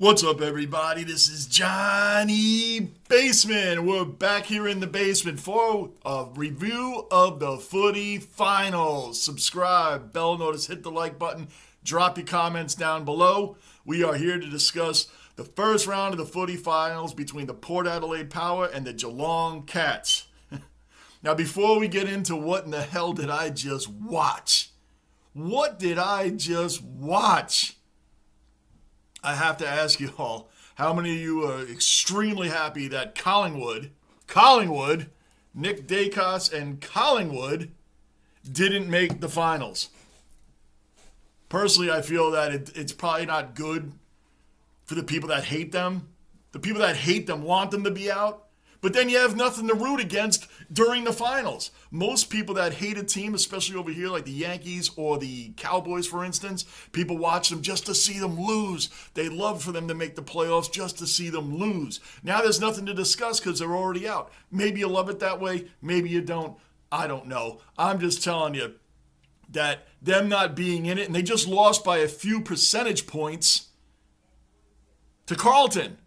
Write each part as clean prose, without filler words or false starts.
What's up, everybody? This is Johnny Basement. We're back here in the basement for a review of the footy finals. Subscribe, bell notice, hit the like button, drop your comments down below. We are here to discuss the first round of the footy finals between the Port Adelaide Power and the Geelong Cats. Now, before we get into what in the hell did I just watch? What did I just watch? I have to ask you all, how many of you are extremely happy that Collingwood, Nick Dacos and Collingwood didn't make the finals? Personally, I feel that it's probably not good for the people that hate them. The people that hate them want them to be out, but then you have nothing to root against during the finals. Most people that hate a team, especially over here like the Yankees or the Cowboys, for instance, people watch them just to see them lose. They love for them to make the playoffs just to see them lose. Now there's nothing to discuss because they're already out. Maybe you love it that way, maybe you don't. I don't know. I'm just telling you that them not being in it, and they just lost by a few percentage points to Carlton.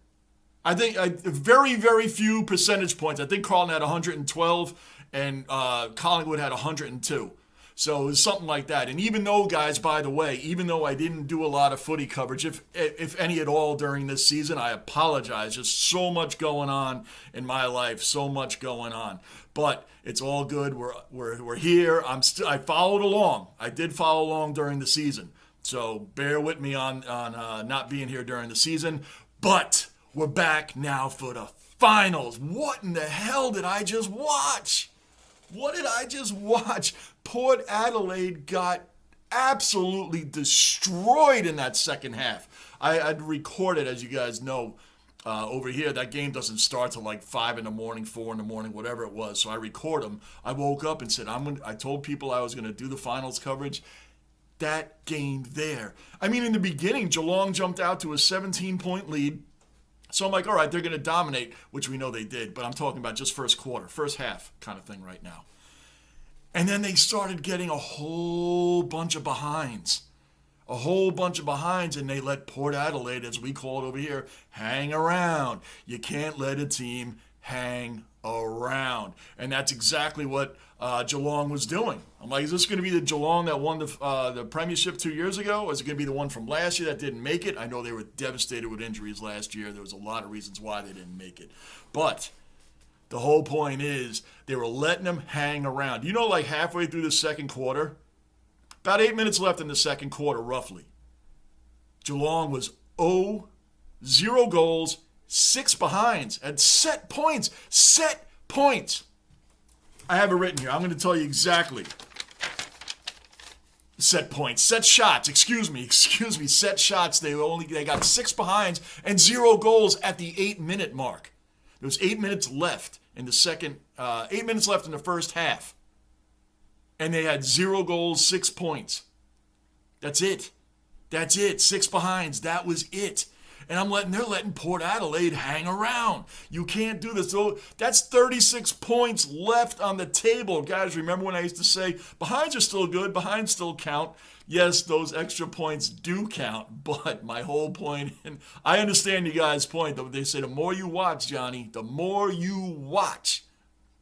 I think very, very few percentage points. I think Carlton had 112 and Collingwood had 102. So it was something like that. And even though, guys, by the way, even though I didn't do a lot of footy coverage, if any at all during this season, I apologize. Just so much going on in my life, so much going on. But it's all good. We're here. I followed along. I did follow along during the season. So bear with me on not being here during the season. But we're back now for the finals. What in the hell did I just watch? What did I just watch? Port Adelaide got absolutely destroyed in that second half. I'd recorded, as you guys know, over here. That game doesn't start till like 5 in the morning, 4 in the morning, whatever it was. So I record them. I woke up and said, I told people I was going to do the finals coverage. That game there. I mean, in the beginning, Geelong jumped out to a 17-point lead. So I'm like, all right, they're going to dominate, which we know they did. But I'm talking about just first quarter, first half kind of thing right now. And then they started getting a whole bunch of behinds. And they let Port Adelaide, as we call it over here, hang around. You can't let a team hang around. And that's exactly what Geelong was doing. I'm like, is this going to be the Geelong that won the premiership 2 years ago? Or is it going to be the one from last year that didn't make it? I know they were devastated with injuries last year. There was a lot of reasons why they didn't make it. But the whole point is they were letting them hang around. You know, like halfway through the second quarter, about 8 minutes left in the second quarter, roughly, Geelong was 0 goals, 6 behinds, and set points. I have it written here. I'm going to tell you exactly. Set shots. Set shots. They got 6 behinds and 0 goals at the 8-minute mark. There was 8 minutes left in the second. 8 minutes left in the first half, and they had 0 goals, 6 points. That's it. 6 behinds. That was it. And they're letting Port Adelaide hang around. You can't do this. So that's 36 points left on the table. Guys, remember when I used to say, behinds are still good, behinds still count. Yes, those extra points do count, but my whole point, and I understand you guys' point, though they say the more you watch, Johnny, the more you watch,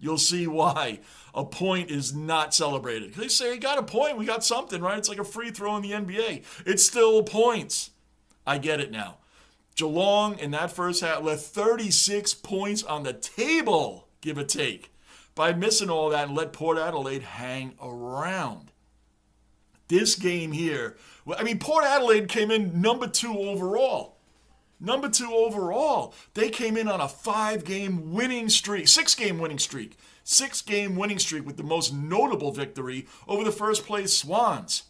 you'll see why a point is not celebrated. They say, you got a point, we got something, right? It's like a free throw in the NBA. It's still points. I get it now. Geelong in that first half left 36 points on the table, give or take, by missing all that and let Port Adelaide hang around. This game here, Port Adelaide came in number 2 overall. They came in on a 6-game winning streak. 6-game winning streak with the most notable victory over the first place Swans.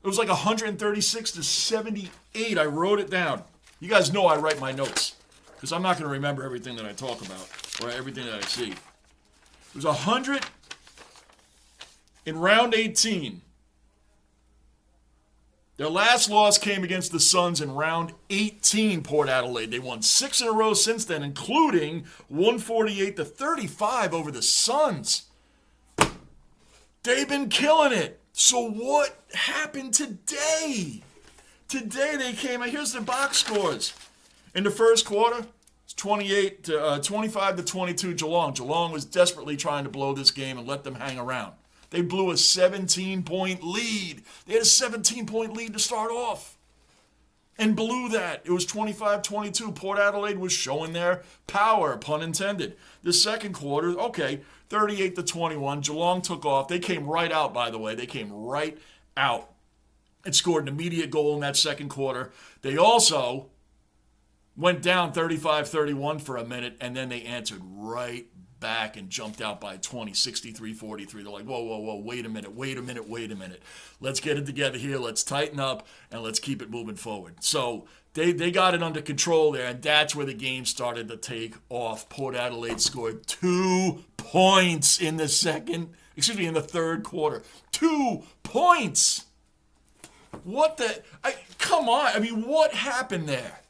It was like 136-78. I wrote it down. You guys know I write my notes because I'm not going to remember everything that I talk about or everything that I see. It was 100 in round 18. Their last loss came against the Suns in round 18, Port Adelaide. They won 6 in a row since then, including 148-35 over the Suns. They've been killing it. So what happened today? Today they came, here's the box scores. In the first quarter, it's 25 to 22 Geelong. Geelong was desperately trying to blow this game and let them hang around. They blew a 17-point lead. They had a 17-point lead to start off and blew that. It was 25-22. Port Adelaide was showing their power, pun intended. The second quarter, okay, 38 to 21. Geelong took off. They came right out, by the way. They came right out and scored an immediate goal in that second quarter. They also went down 35-31 for a minute, and then they answered right back and jumped out by 20, 63-43. They're like, whoa, wait a minute. Let's get it together here. Let's tighten up, and let's keep it moving forward. So they got it under control there, and that's where the game started to take off. Port Adelaide scored 2 points in the third quarter. 2 points! Come on. I mean, what happened there?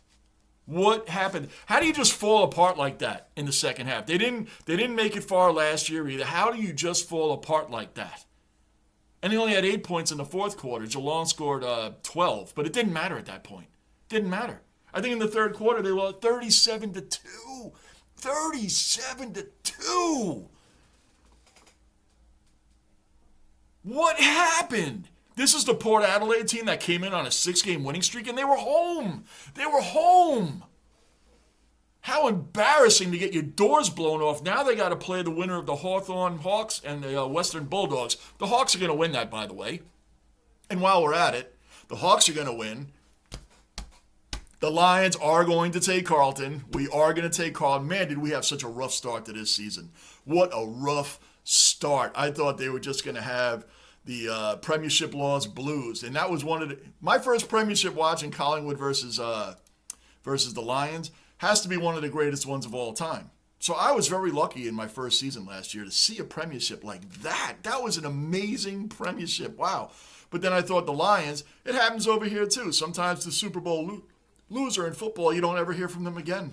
What happened? How do you just fall apart like that in the second half? They didn't make it far last year either. How do you just fall apart like that? And they only had 8 points in the fourth quarter. Geelong scored 12, but it didn't matter at that point. Didn't matter. I think in the third quarter they lost 37-2. 37-2. What happened? This is the Port Adelaide team that came in on a 6-game winning streak, and they were home. How embarrassing to get your doors blown off. Now they got to play the winner of the Hawthorn Hawks and the Western Bulldogs. The Hawks are going to win that, by the way. And while we're at it, the Hawks are going to win. The Lions are going to take Carlton. We are going to take Carlton. Man, did we have such a rough start to this season. What a rough start. I thought they were just going to have the Premiership Laws blues. And that was my first Premiership watch in Collingwood versus the Lions has to be one of the greatest ones of all time. So I was very lucky in my first season last year to see a Premiership like that. That was an amazing Premiership. Wow. But then I thought the Lions, it happens over here too. Sometimes the Super Bowl loser in football, you don't ever hear from them again.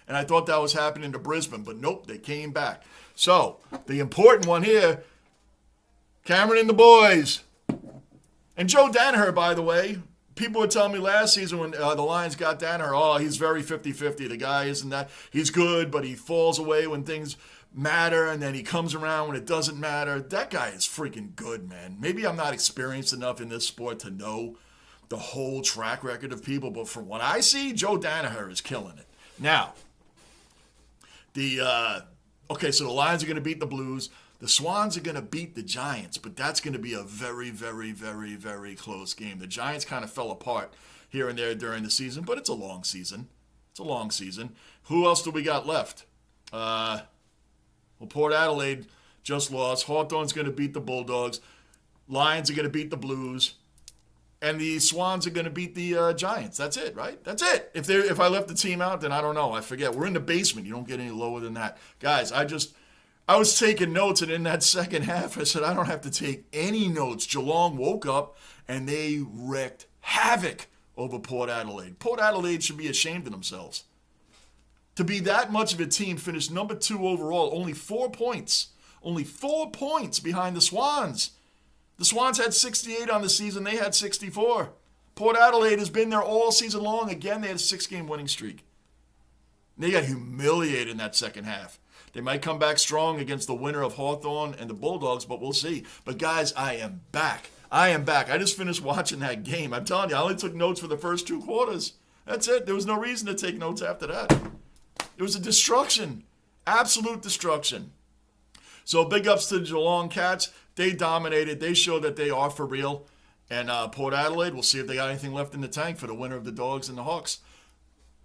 And I thought that was happening to Brisbane, but nope, they came back. So the important one here, Cameron and the boys. And Joe Danaher, by the way, people were telling me last season when the Lions got Danaher, he's very 50-50. The guy isn't that. He's good, but he falls away when things matter, and then he comes around when it doesn't matter. That guy is freaking good, man. Maybe I'm not experienced enough in this sport to know the whole track record of people, but from what I see, Joe Danaher is killing it. Now, so the Lions are going to beat the Blues. The Swans are going to beat the Giants, but that's going to be a very, very, very, very close game. The Giants kind of fell apart here and there during the season, but it's a long season. Who else do we got left? Port Adelaide just lost. Hawthorn's going to beat the Bulldogs. Lions are going to beat the Blues. And the Swans are going to beat the Giants. That's it, right? That's it. If I left the team out, then I don't know. I forget. We're in the basement. You don't get any lower than that. Guys, I was taking notes, and in that second half, I said, I don't have to take any notes. Geelong woke up, and they wreaked havoc over Port Adelaide. Port Adelaide should be ashamed of themselves. To be that much of a team, finished number 2 overall, only 4 points. Only 4 points behind the Swans. The Swans had 68 on the season. They had 64. Port Adelaide has been there all season long. Again, they had a 6-game winning streak. They got humiliated in that second half. They might come back strong against the winner of Hawthorn and the Bulldogs, but we'll see. But, guys, I am back. I just finished watching that game. I'm telling you, I only took notes for the first 2 quarters. That's it. There was no reason to take notes after that. It was a destruction. Absolute destruction. So, big ups to the Geelong Cats. They dominated. They showed that they are for real. And Port Adelaide, we'll see if they got anything left in the tank for the winner of the Dogs and the Hawks.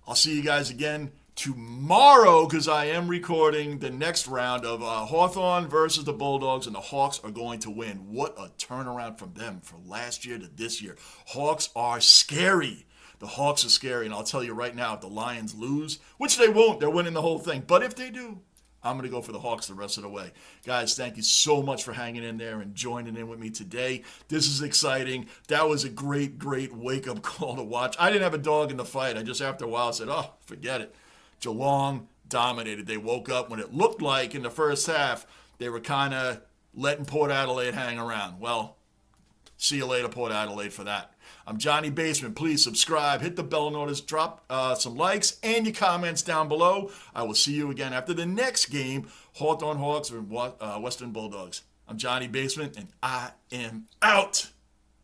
I'll see you guys again tomorrow because I am recording the next round of Hawthorn versus the Bulldogs, and the Hawks are going to win. What a turnaround from them from last year to this year. Hawks are scary. The Hawks are scary, and I'll tell you right now, if the Lions lose, which they won't, they're winning the whole thing. But if they do, I'm going to go for the Hawks the rest of the way. Guys, thank you so much for hanging in there and joining in with me today. This is exciting. That was a great, great wake-up call to watch. I didn't have a dog in the fight. I just, after a while, said, forget it. Geelong dominated. They woke up when it looked like in the first half they were kind of letting Port Adelaide hang around. Well, see you later, Port Adelaide, for that. I'm Johnny Basement. Please subscribe, hit the bell notice, drop some likes and your comments down below. I will see you again after the next game, Hawthorne Hawks or Western Bulldogs. I'm Johnny Basement, and I am out.